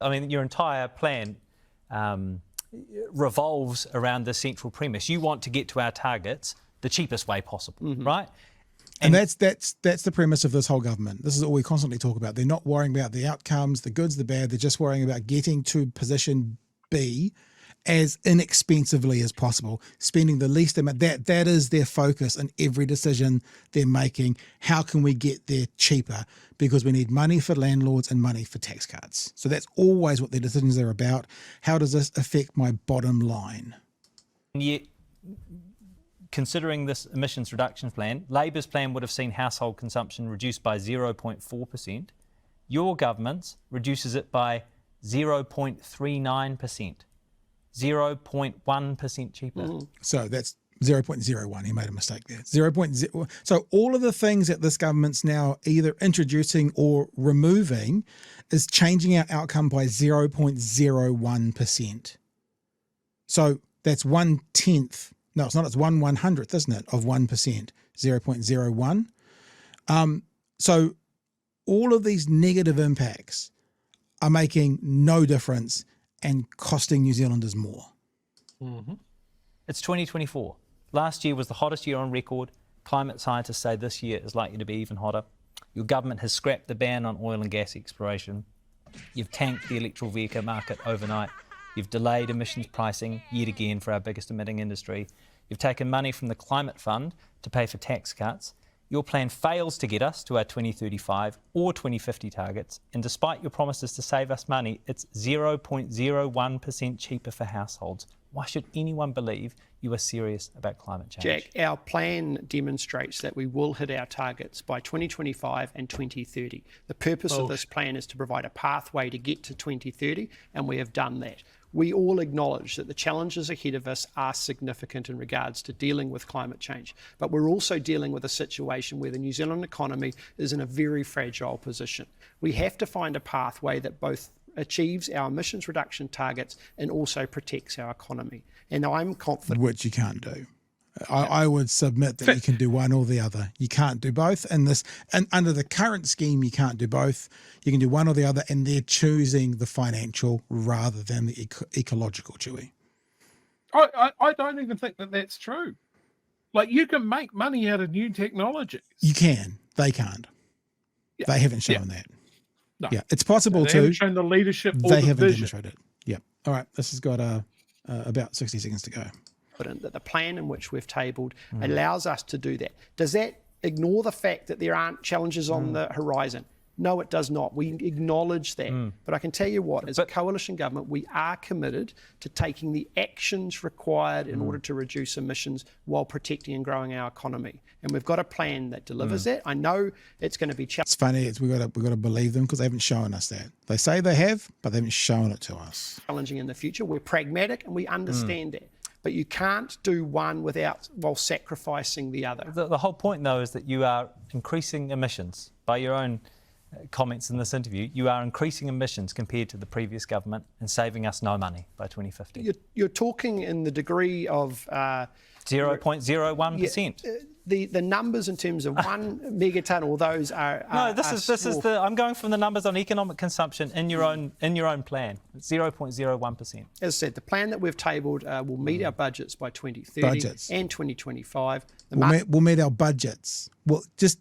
I mean, your entire plan revolves around the central premise. You want to get to our targets the cheapest way possible, right? And that's the premise of this whole government. This is all we constantly talk about. They're not worrying about the outcomes, the goods, the bad. They're just worrying about getting to position B as inexpensively as possible, spending the least amount. That is their focus in every decision they're making. How can we get there cheaper? Because we need money for landlords and money for tax cuts. So that's always what their decisions are about. How does this affect my bottom line? And yet, considering this emissions reduction plan, Labour's plan would have seen household consumption reduced by 0.4%. Your government's reduces it by 0.39%. 0.1% cheaper. So that's 0.01. He made a mistake there. 0.0. So all of the things that this government's now either introducing or removing is changing our outcome by 0.01%. So that's 1/10. No, it's not. It's 1/100th, isn't it, of 1%, 0.01. So all of these negative impacts are making no difference and costing New Zealanders more. It's 2024. Last year was the hottest year on record. Climate scientists say this year is likely to be even hotter. Your government has scrapped the ban on oil and gas exploration. You've tanked the electrical vehicle market overnight. You've delayed emissions pricing yet again for our biggest emitting industry. You've taken money from the Climate Fund to pay for tax cuts. Your plan fails to get us to our 2035 or 2050 targets, and despite your promises to save us money, it's 0.01% cheaper for households. Why should anyone believe you are serious about climate change? Jack, our plan demonstrates that we will hit our targets by 2025 and 2030. The purpose of this plan is to provide a pathway to get to 2030, and we have done that. We all acknowledge that the challenges ahead of us are significant in regards to dealing with climate change, but we're also dealing with a situation where the New Zealand economy is in a very fragile position. We have to find a pathway that both achieves our emissions reduction targets and also protects our economy. And I'm confident... Which you can't do. I would submit that you can do one or the other. You can't do both. And under the current scheme, you can't do both. You can do one or the other, and they're choosing the financial rather than the ecological, Chewy. I don't even think that that's true. Like, you can make money out of new technologies. You can. They can't. Yeah. They haven't shown that. No. Yeah, it's possible they to. They haven't shown the leadership or they the haven't vision. Demonstrated. Yeah. All right. This has got about 60 seconds to go. That the plan in which we've tabled allows us to do that. Does that ignore the fact that there aren't challenges on the horizon? No, it does not. We acknowledge that. But I can tell you what, as a coalition government, we are committed to taking the actions required in order to reduce emissions while protecting and growing our economy. And we've got a plan that delivers that. I know it's going to be challenging. It's funny. We've got to believe them because they haven't shown us that. They say they have, but they haven't shown it to us. Challenging in the future. We're pragmatic and we understand that. But you can't do one while sacrificing the other. The whole point, though, is that you are increasing emissions. By your own comments in this interview, you are increasing emissions compared to the previous government and saving us no money by 2050. You're talking in the degree of... 0.01%. The numbers in terms of 1 megatonne, all those are no. This is the. I'm going from the numbers on economic consumption in your own plan. It's 0.01%. As I said, the plan that we've tabled will meet our budgets by 2030 and 2025. We'll meet our budgets. Well, just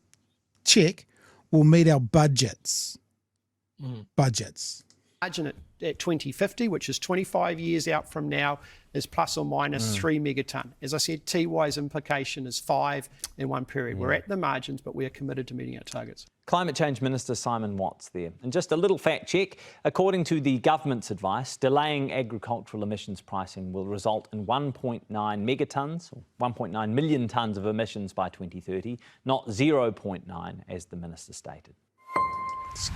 check. We'll meet our budgets. Budgets. Margin at 2050, which is 25 years out from now, is plus or minus 3 megatonne. As I said, TY's implication is 5 in one period. We're at the margins, but we are committed to meeting our targets. Climate Change Minister Simon Watts there. And just a little fact check, according to the government's advice, delaying agricultural emissions pricing will result in 1.9 megatonnes, or 1.9 million tonnes of emissions by 2030, not 0.9 as the minister stated. It's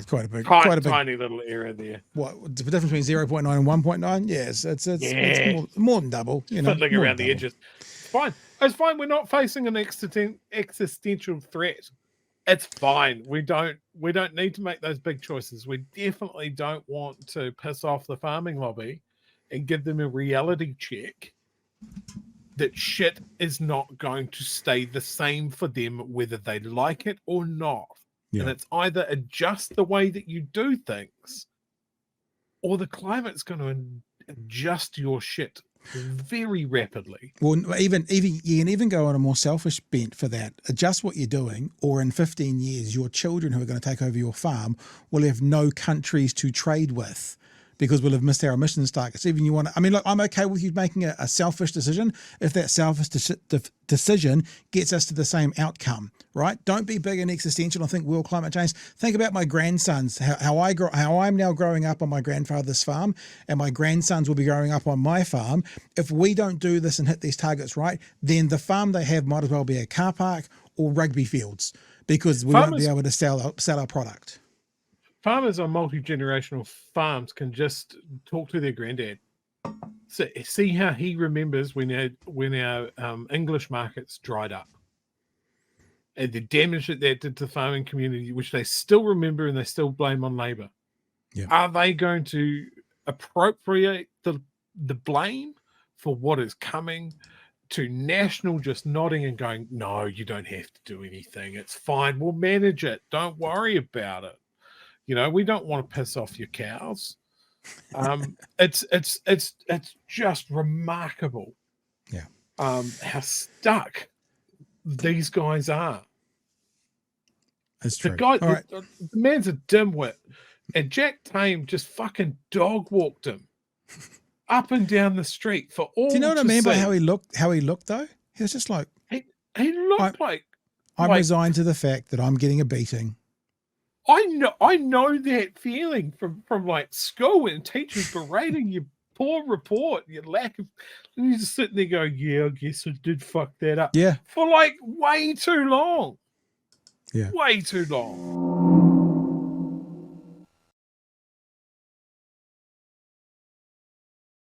quite a big, tiny little error there. What the difference between 0.9 and 1.9? Yes, it's more than double. Fiddling around the edges. It's fine. It's fine. We're not facing an existential threat. It's fine. We don't need to make those big choices. We definitely don't want to piss off the farming lobby and give them a reality check that shit is not going to stay the same for them, whether they like it or not. Yeah. And it's either adjust the way that you do things or the climate's going to adjust your shit very rapidly. Well, even you can even go on a more selfish bent for that. Adjust what you're doing, or in 15 years, your children who are going to take over your farm will have no countries to trade with because we'll have missed our emissions targets. Even you want to, I mean, look, I'm okay with you making a selfish decision if that selfish decision gets us to the same outcome, right? Don't be big and existential and think world climate change. Think about my grandsons, how I'm now growing up on my grandfather's farm, and my grandsons will be growing up on my farm. If we don't do this and hit these targets right, then the farm they have might as well be a car park or rugby fields because we won't be able to sell our product. Farmers on multi-generational farms can just talk to their granddad. So, see how he remembers when our English markets dried up and the damage that did to the farming community, which they still remember and they still blame on Labour. Yeah. Are they going to appropriate the blame for what is coming to National just nodding and going, no, you don't have to do anything. It's fine. We'll manage it. Don't worry about it. You know, we don't want to piss off your cows. It's just remarkable. Yeah. How stuck these guys are. That's true. The man's a dimwit, and Jack Tame just fucking dog walked him up and down the street for all. Do you know what I mean by see. how he looked? How he looked though? He was just like, He looked like I'm resigned to the fact that I'm getting a beating. I know that feeling from like school and teachers berating your poor report, your lack of, and you just sitting there going, yeah, I guess I did fuck that up. Yeah. For like way too long. Yeah. Way too long.